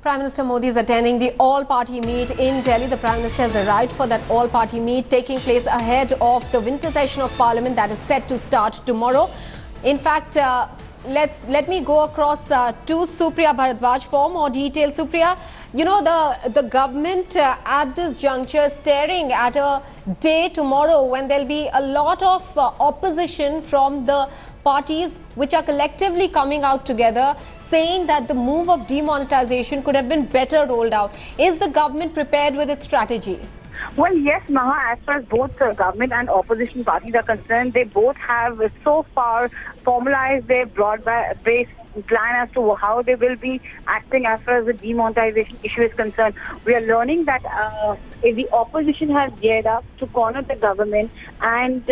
Prime Minister Modi is attending the all-party meet in Delhi. The Prime Minister has arrived for that all-party meet taking place ahead of the winter session of Parliament that is set to start tomorrow. In fact, let me go across to Supriya Bharadwaj for more details. Supriya, you know, the government at this juncture staring at a day tomorrow when there'll be a lot of opposition from the parties which are collectively coming out together saying that the move of demonetization could have been better rolled out. Is the government prepared with its strategy? Well, yes, Maha, as far as both government and opposition parties are concerned, they both have so far formalized their broad-based plan as to how they will be acting as far as the demonetization issue is concerned. We are learning that if the opposition has geared up to corner the government and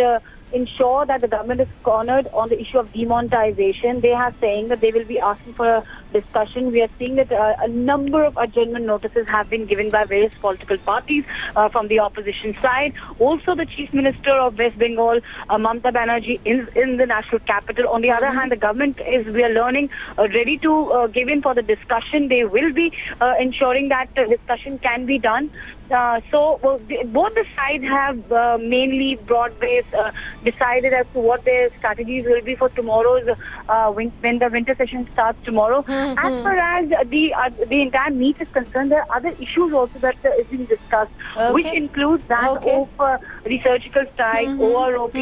ensure that the government is cornered on the issue of demonetization, they are saying that they will be asking for a discussion. We are seeing that a number of adjournment notices have been given by various political parties from the opposition side. Also, the Chief Minister of West Bengal, Mamata Banerjee, is in the national capital. On the other hand, the government is, we are learning, ready to give in for the discussion. They will be ensuring that the discussion can be done. Both the sides have mainly broad-based decided as to what their strategies will be for tomorrow's when the winter session starts tomorrow. As far as the entire meet is concerned, there are other issues also that is being discussed, which includes that of the surgical strike, OROP,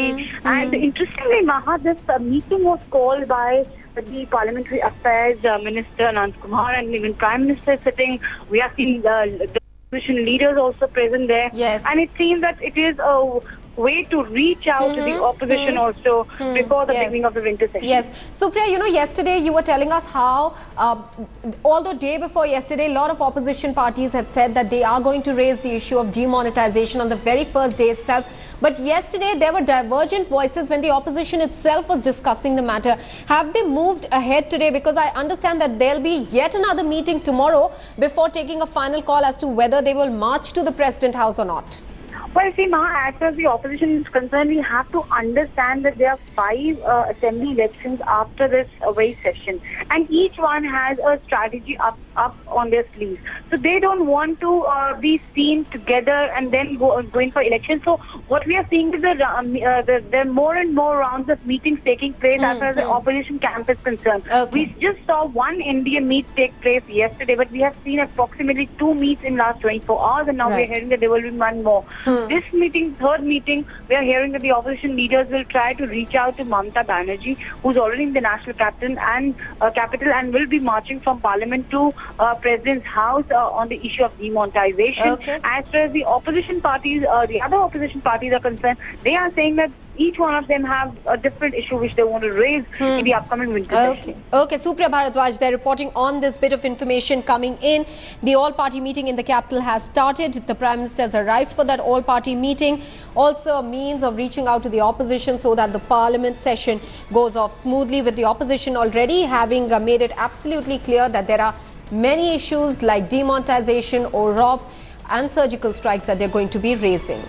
and interestingly, Maha, this meeting was called by the Parliamentary Affairs Minister Kumar and even Prime Minister sitting. We are seeing the opposition leaders also present there. Yes. And it seems that it is a way to reach out to the opposition also before the beginning of the winter session. Yes. Supriya, you know, yesterday you were telling us how, although day before yesterday, a lot of opposition parties had said that they are going to raise the issue of demonetization on the very first day itself. But yesterday there were divergent voices when the opposition itself was discussing the matter. Have they moved ahead today? Because I understand that there'll be yet another meeting tomorrow before taking a final call as to whether they will march to the President House or not. Well, see, Maha, as far as the opposition is concerned, we have to understand that there are 5 assembly elections after this away session, and each one has a strategy up on their sleeves. So they don't want to be seen together and then going for elections. So what we are seeing is there are more and more rounds of meetings taking place as far as the opposition camp is concerned. We just saw one Indian meet take place yesterday, but we have seen approximately 2 meets in last 24 hours, and now we are hearing that there will be one more. This meeting, third meeting, we are hearing that the opposition leaders will try to reach out to Mamata Banerjee, who's already in the national capital and will be marching from Parliament to President's House on the issue of demonetization. As far as the opposition parties, the other opposition parties are concerned, they are saying that each one of them have a different issue which they want to raise in the upcoming winter session. Okay, Supriya Bharadwaj, they're reporting on this bit of information coming in. The all-party meeting in the capital has started. The Prime Minister has arrived for that all-party meeting. Also a means of reaching out to the opposition so that the Parliament session goes off smoothly, with the opposition already having made it absolutely clear that there are many issues like demonetization, OROP and surgical strikes that they're going to be raising.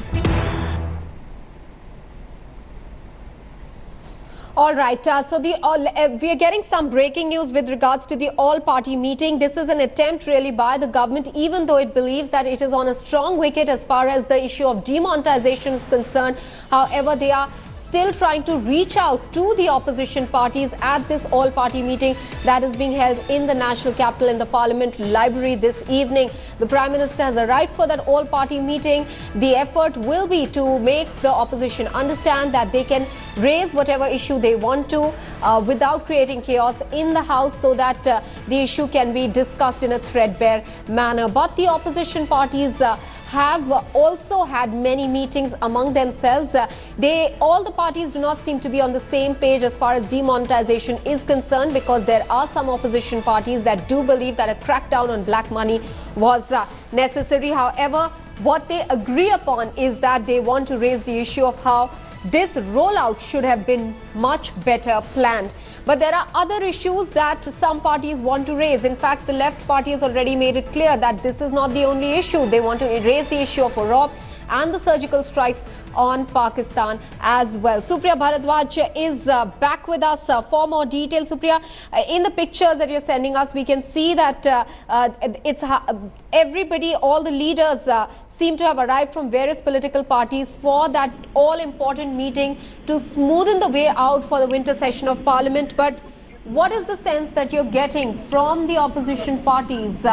All right, so we are getting some breaking news with regards to the all-party meeting. This is an attempt really by the government, even though it believes that it is on a strong wicket as far as the issue of demonetization is concerned. However, they are still trying to reach out to the opposition parties at this all-party meeting that is being held in the national capital in the Parliament Library this evening. The Prime Minister has arrived for that all-party meeting. The effort will be to make the opposition understand that they can raise whatever issue they want to without creating chaos in the House, so that the issue can be discussed in a threadbare manner. But the opposition parties have also had many meetings among themselves. All the parties do not seem to be on the same page as far as demonetization is concerned, because there are some opposition parties that do believe that a crackdown on black money was necessary. However, what they agree upon is that they want to raise the issue of how this rollout should have been much better planned. But there are other issues that some parties want to raise. In fact, the left party has already made it clear that this is not the only issue. They want to raise the issue of OROP and the surgical strikes on Pakistan as well. Supriya Bharadwaj is back with us for more details. Supriya, in the pictures that you're sending us, we can see that it's everybody, all the leaders seem to have arrived from various political parties for that all-important meeting to smoothen the way out for the winter session of Parliament. But what is the sense that you're getting from the opposition parties?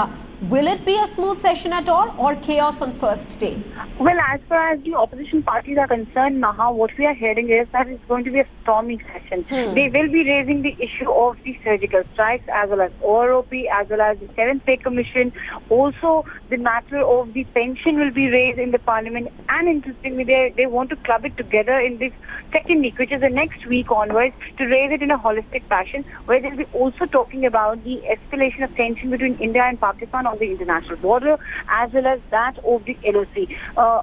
Will it be a smooth session at all, or chaos on first day? Well, as far as the opposition parties are concerned, Maha, what we are hearing is that it's going to be a stormy session. They will be raising the issue of the surgical strikes, as well as OROP, as well as the 7th Pay Commission. Also, the matter of the pension will be raised in the Parliament. And interestingly, they want to club it together in this second week, which is the next week onwards, to raise it in a holistic fashion, where they'll be also talking about the escalation of tension between India and Pakistan on the international border, as well as that of the LOC.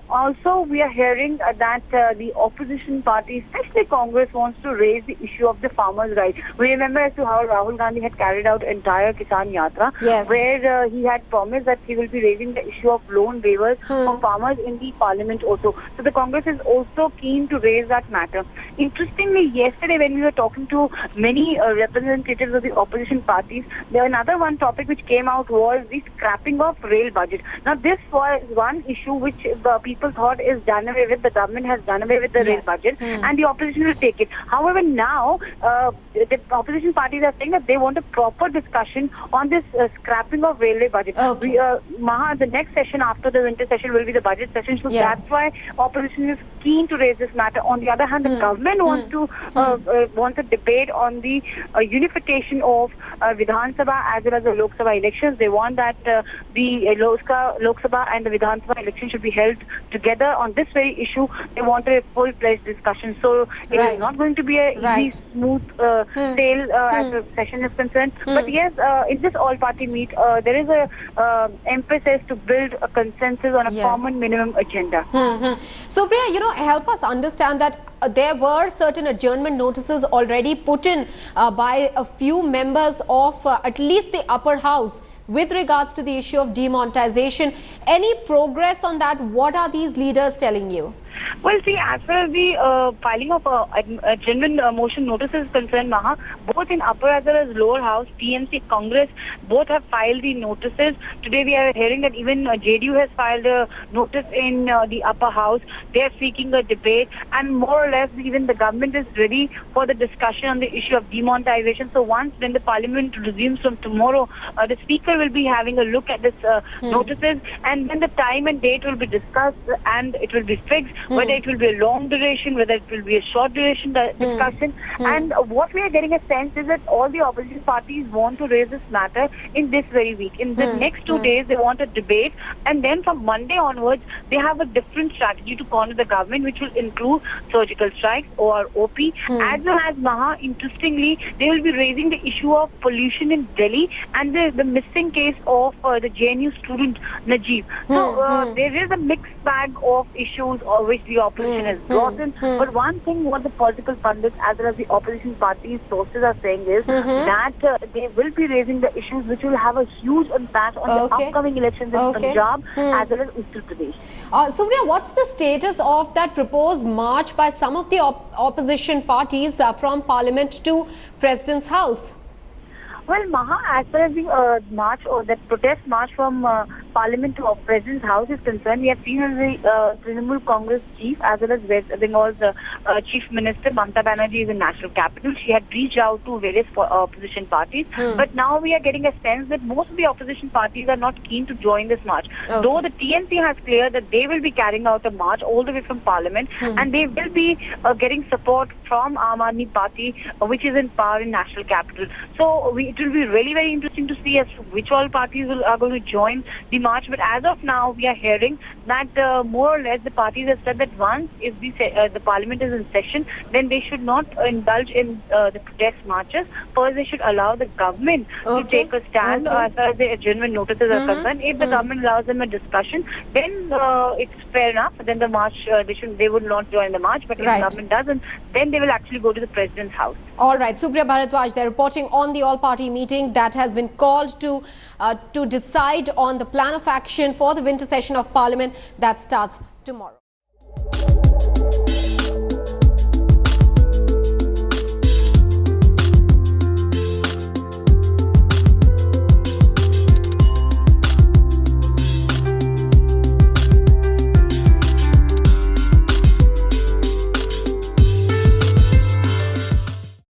Also, we are hearing that the opposition party, especially Congress, wants to raise the issue of the farmers' rights. We remember as to how Rahul Gandhi had carried out entire Kisan Yatra, where he had promised that he will be raising the issue of loan waivers for farmers in the Parliament also. So the Congress is also keen to raise that matter. Interestingly, yesterday when we were talking to many representatives of the opposition parties, there another one topic which came out was the scrapping of rail budget. Now, this was one issue which people thought is done away with. The government has done away with the rail budget, and the opposition will take it. However, now the opposition parties are saying that they want a proper discussion on this scrapping of railway budget. Maha, the next session after the winter session will be the budget session, so that's why opposition is keen to raise this matter. On the other hand, the government wants to wants a debate on the unification of Vidhan Sabha as well as the Lok Sabha elections. They want that the Lok Sabha and the Vidhan Sabha election should be held together on this very issue. They want a full-fledged discussion. So it is not going to be a easy, smooth sail as the session is concerned. But yes, in this all-party meet, there is a emphasis to build a consensus on a common minimum agenda. So, Priya, help us understand that there were certain adjournment notices already put in by a few members of at least the upper house with regards to the issue of demonetization. Any progress on that? What are these leaders telling you? Well, see, as far as the filing of adjournment motion notices is concerned, Maha, both in upper as well as lower house, TMC, Congress, both have filed the notices. Today we are hearing that even JDU has filed a notice in the upper house. They are seeking a debate, and more or less even the government is ready for the discussion on the issue of demonetization. So once when the Parliament resumes from tomorrow, the Speaker will be having a look at this notices, and then the time and date will be discussed and it will be fixed. Whether it will be a long duration, whether it will be a short duration discussion. And what we are getting a sense is that all the opposition parties want to raise this matter in this very week. In the next 2 days, they want a debate. And then from Monday onwards, they have a different strategy to corner the government, which will include surgical strikes or OP. As well as, Maha, interestingly, they will be raising the issue of pollution in Delhi and the missing case of the JNU student Najib. So there is a mixed bag of issues which the opposition has brought in. But one thing what the political pundits as well as the opposition parties sources are saying is that they will be raising the issues which will have a huge impact on the upcoming elections in Punjab as well as Uttar Pradesh. Surya, what's the status of that proposed march by some of the opposition parties from Parliament to President's House? Well, Maha, as far as the march or that protest march from Parliament to President's House is concerned, we have seen as the Trinamool Congress chief as well as West Bengal's Chief Minister Mamata Banerjee is in national capital. She had reached out to various opposition parties, but now we are getting a sense that most of the opposition parties are not keen to join this march. Though the TMC has cleared that they will be carrying out a march all the way from Parliament, and they will be getting support from Aam Aadmi Party, which is in power in national capital. So it will be really very interesting to see as to which all parties are going to join the march. But as of now, we are hearing that more or less the parties have said that once if the Parliament is in session, then they should not indulge in the protest marches. First, they should allow the government to take a stand as far as the adjournment notices are concerned. If the government allows them a discussion, then it's fair enough. Then the march, they would not join the march. But if the government doesn't, then they will actually go to the President's house. All right, Supriya Bharadwaj, they're reporting on the all-party meeting that has been called to decide on the plan of action for the winter session of Parliament that starts tomorrow.